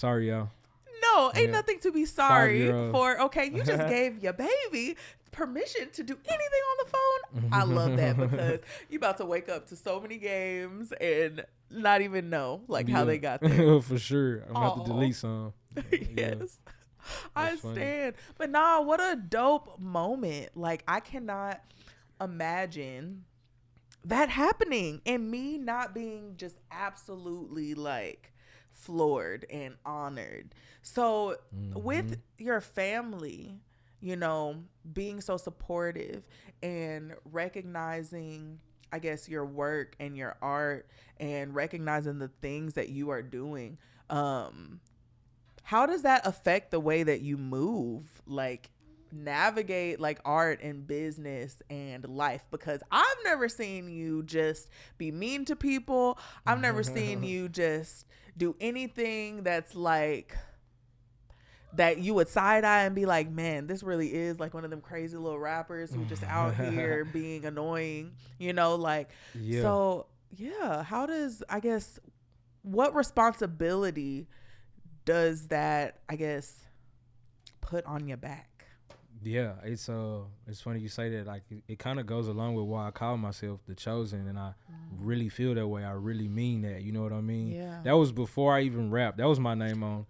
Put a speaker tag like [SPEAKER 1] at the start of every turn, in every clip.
[SPEAKER 1] Sorry, y'all.
[SPEAKER 2] No, ain't
[SPEAKER 1] Yeah.
[SPEAKER 2] nothing to be sorry
[SPEAKER 1] 5-year-old.
[SPEAKER 2] for. Okay, you just gave your baby permission to do anything on the phone. I love that because you about to wake up to so many games and not even know like how they got there.
[SPEAKER 1] For sure. I'm gonna have to
[SPEAKER 2] Aw.
[SPEAKER 1] delete some. Yeah.
[SPEAKER 2] Yes. I
[SPEAKER 1] That's funny.
[SPEAKER 2] stand. But nah, what a dope moment. Like I cannot imagine that happening and me not being just absolutely like floored and honored. So with your family, you know, being so supportive and recognizing, I guess, your work and your art and recognizing the things that you are doing, how does that affect the way that you move, like navigate like art and business and life? Because I've never seen you just be mean to people. I've never seen you just do anything that's like that you would side eye and be like, man, this really is like one of them crazy little rappers who just out here being annoying, you know, like,
[SPEAKER 1] Yeah.
[SPEAKER 2] So yeah, how does, I guess, what responsibility does that, I guess, put on your back?
[SPEAKER 1] Yeah, it's funny you say that. Like it kind of goes along with why I call myself the chosen, and I really feel that way. I really mean that. You know what I mean?
[SPEAKER 2] Yeah.
[SPEAKER 1] That was before I even rapped. That was my name on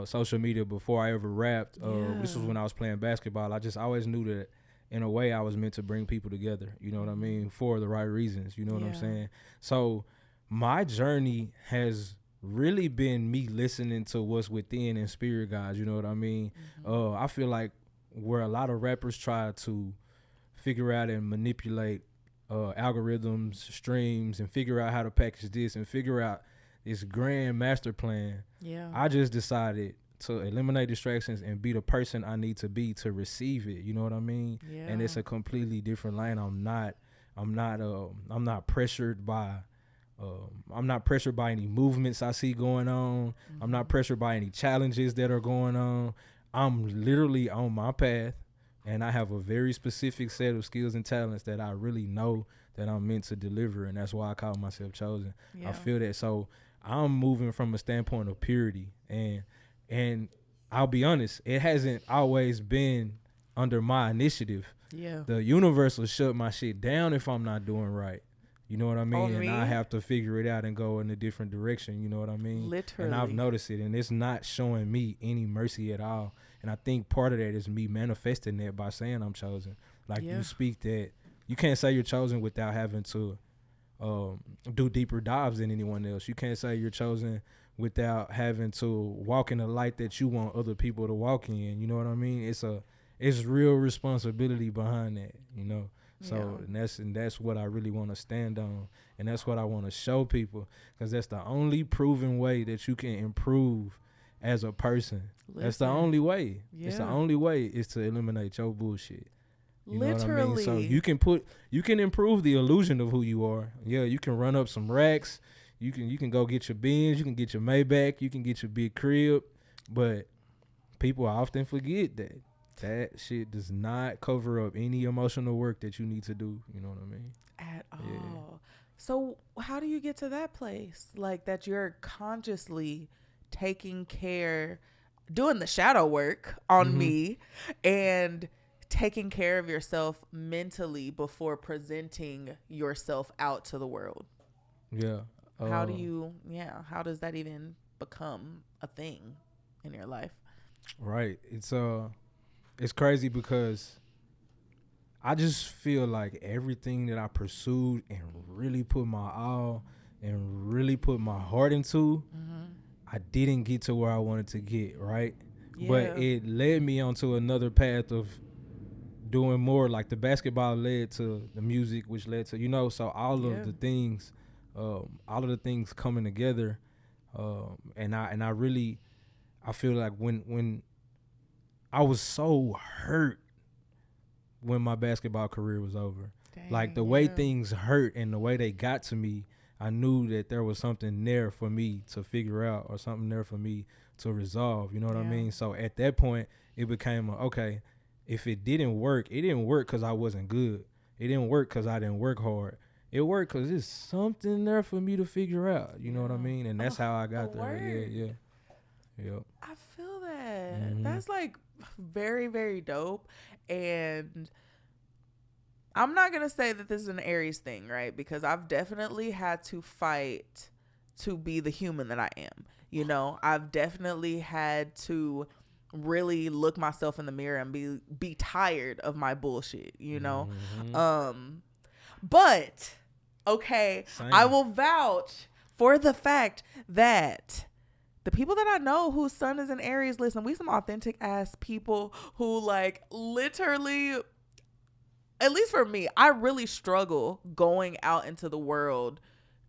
[SPEAKER 1] social media before I ever rapped. This was when I was playing basketball. I just always knew that in a way I was meant to bring people together. You know what I mean? For the right reasons. You know what I'm saying? So my journey has really been me listening to what's within and spirit guides. You know what I mean? I feel like where a lot of rappers try to figure out and manipulate algorithms, streams, and figure out how to package this and figure out this grand master plan.
[SPEAKER 2] Yeah.
[SPEAKER 1] I just decided to eliminate distractions and be the person I need to be to receive it. You know what I mean?
[SPEAKER 2] Yeah.
[SPEAKER 1] And it's a completely different lane. I'm not pressured by any movements I see going on. I'm not pressured by any challenges that are going on. I'm literally on my path, and I have a very specific set of skills and talents that I really know that I'm meant to deliver, and that's why I call myself chosen.
[SPEAKER 2] Yeah.
[SPEAKER 1] I feel that. So I'm moving from a standpoint of purity, and I'll be honest, it hasn't always been under my initiative.
[SPEAKER 2] Yeah.
[SPEAKER 1] The universe will shut my shit down if I'm not doing right. You know what I mean? And I have to figure it out and go in a different direction. You know what I mean?
[SPEAKER 2] Literally.
[SPEAKER 1] And I've noticed it, and it's not showing me any mercy at all. And I think part of that is me manifesting that by saying I'm chosen. Like you speak that you can't say you're chosen without having to do deeper dives than anyone else. You can't say you're chosen without having to walk in the light that you want other people to walk in. You know what I mean? It's real responsibility behind that. You know. So and that's what I really want to stand on, and that's what I want to show people, because that's the only proven way that you can improve as a person. That's the only way.
[SPEAKER 2] Yeah.
[SPEAKER 1] It's the only way is to eliminate your bullshit. You know
[SPEAKER 2] Literally.
[SPEAKER 1] what I mean? So you can improve the illusion of who you are. Yeah, you can run up some racks. You can go get your Benz. You can get your Maybach. You can get your big crib. But people often forget that shit does not cover up any emotional work that you need to do. You know what I mean?
[SPEAKER 2] At all. So how do you get to that place? Like that you're consciously taking care, doing the shadow work on me and taking care of yourself mentally before presenting yourself out to the world.
[SPEAKER 1] Yeah.
[SPEAKER 2] How does that even become a thing in your life?
[SPEAKER 1] Right. It's crazy because I just feel like everything that I pursued and really put my all and really put my heart into, I didn't get to where I wanted to get, right?
[SPEAKER 2] Yeah.
[SPEAKER 1] But it led me onto another path of doing more. Like the basketball led to the music, which led to, so all of the things coming together. And I feel like when I was so hurt when my basketball career was over.
[SPEAKER 2] Dang,
[SPEAKER 1] like the way things hurt and the way they got to me, I knew that there was something there for me to figure out or something there for me to resolve. You know what I mean? So at that point, it became okay, if it didn't work because I wasn't good. It didn't work because I didn't work hard. It worked because there's something there for me to figure out. You know what I mean? And that's how I got there. Yeah. Yep.
[SPEAKER 2] I feel that. That's like very, very dope. And I'm not going to say that this is an Aries thing, right? Because I've definitely had to fight to be the human that I am. You know, I've definitely had to really look myself in the mirror and be tired of my bullshit, you know? But okay,
[SPEAKER 1] Same.
[SPEAKER 2] I will vouch for the fact that the people that I know whose sun is in Aries, listen, we some authentic ass people who like literally, at least for me, I really struggle going out into the world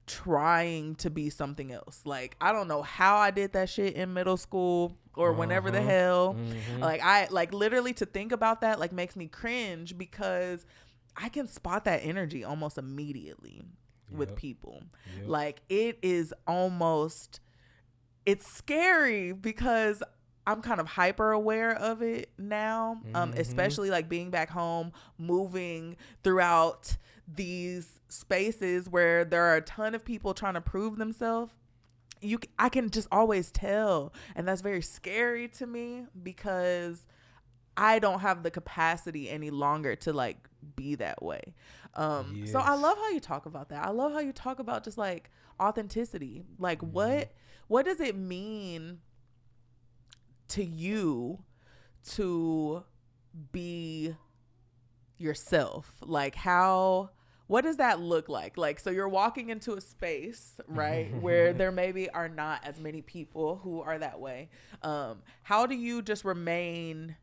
[SPEAKER 2] trying to be something else. Like, I don't know how I did that shit in middle school or whenever the hell. Like, I like literally to think about that like makes me cringe because I can spot that energy almost immediately with people. Like, it is almost, it's scary because I'm kind of hyper aware of it now, especially like being back home, moving throughout these spaces where there are a ton of people trying to prove themselves. I can just always tell, and that's very scary to me because I don't have the capacity any longer to like be that way. So I love how you talk about that. I love how you talk about just like authenticity. Like what does it mean to you to be yourself? Like what does that look like? Like, so you're walking into a space, right, where there maybe are not as many people who are that way. How do you just remain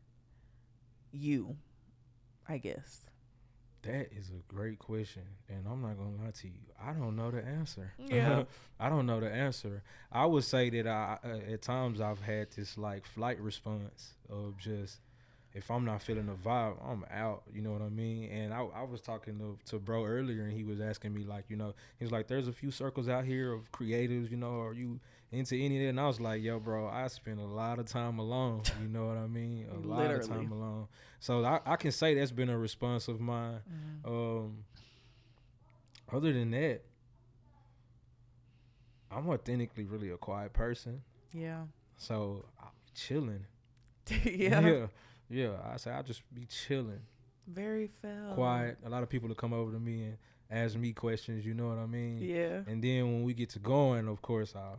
[SPEAKER 2] you, I guess?
[SPEAKER 1] That is a great question, and I'm not gonna lie to you. I don't know the answer.
[SPEAKER 2] Yeah.
[SPEAKER 1] I don't know the answer. I would say that at times I've had this like flight response of just, if I'm not feeling the vibe, I'm out. You know what I mean? And I was talking to bro earlier, and he was asking me like, you know, he was like, there's a few circles out here of creatives, you know, are you into any of that? And I was like, yo, bro, I spend a lot of time alone. You know what I mean? A lot of time alone. So I can say that's been a response of mine. Other than that, I'm authentically really a quiet person.
[SPEAKER 2] Yeah.
[SPEAKER 1] So I'm chilling.
[SPEAKER 2] Yeah.
[SPEAKER 1] Yeah. I say I'll just be chilling.
[SPEAKER 2] Very felt.
[SPEAKER 1] Quiet. A lot of people will come over to me and ask me questions. You know what I mean?
[SPEAKER 2] Yeah.
[SPEAKER 1] And then when we get to going, of course, I'll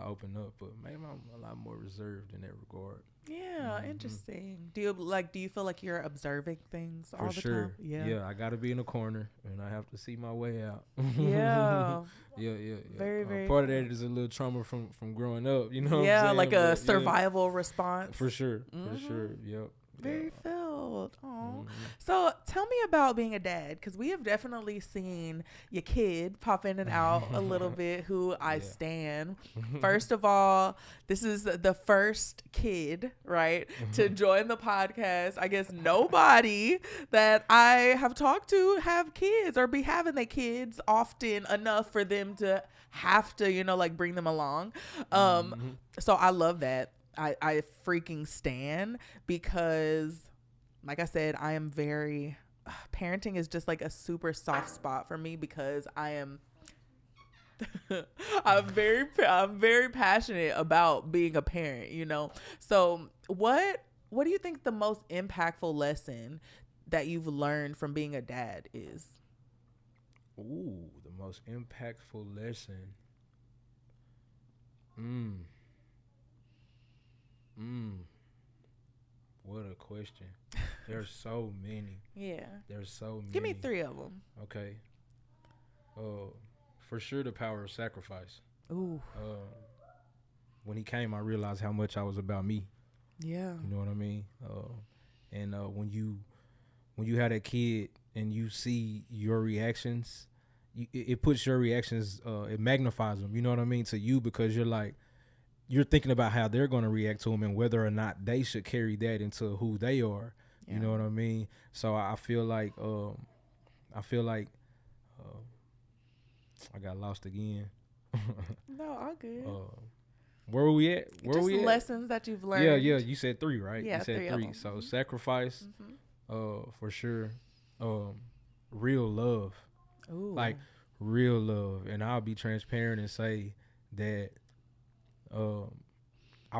[SPEAKER 1] open up. But maybe I'm a lot more reserved in that regard.
[SPEAKER 2] Yeah, interesting. Do you feel like you're observing things all the time?
[SPEAKER 1] Yeah, I got to be in a corner, and I have to see my way out.
[SPEAKER 2] Yeah.
[SPEAKER 1] Yeah.
[SPEAKER 2] Very, very
[SPEAKER 1] part of that is a little trauma from growing up, you know.
[SPEAKER 2] Yeah,
[SPEAKER 1] what I'm
[SPEAKER 2] like
[SPEAKER 1] saying?
[SPEAKER 2] a survival response.
[SPEAKER 1] For sure. Yep.
[SPEAKER 2] Very felt. Oh, so tell me about being a dad, because we have definitely seen your kid pop in and out a little bit, who I stan. First of all, this is the first kid, right, to join the podcast. I guess nobody that I have talked to have kids or be having their kids often enough for them to have to, you know, like bring them along. So I love that. I freaking stan, because like I said, I am parenting is just like a super soft spot for me, because I am I'm very passionate about being a parent, you know. So what do you think the most impactful lesson that you've learned from being a dad is?
[SPEAKER 1] Ooh, the most impactful lesson. What a question. There's so many.
[SPEAKER 2] Yeah.
[SPEAKER 1] There's so many.
[SPEAKER 2] Give me 3 of them.
[SPEAKER 1] Okay. For sure, the power of sacrifice.
[SPEAKER 2] Ooh.
[SPEAKER 1] When he came, I realized how much I was about me.
[SPEAKER 2] Yeah.
[SPEAKER 1] You know what I mean? And when you have that kid and you see your reactions, it puts your reactions, it magnifies them. You know what I mean? To you, because you're thinking about how they're going to react to them and whether or not they should carry that into who they are. Yeah. You know what I mean? So I feel like I got lost again.
[SPEAKER 2] No, all good.
[SPEAKER 1] Where were we at?
[SPEAKER 2] Just lessons that you've learned.
[SPEAKER 1] Yeah. You said 3, right?
[SPEAKER 2] Yeah,
[SPEAKER 1] you said 3. So sacrifice, for sure. Real love.
[SPEAKER 2] Ooh.
[SPEAKER 1] Like real love. And I'll be transparent and say that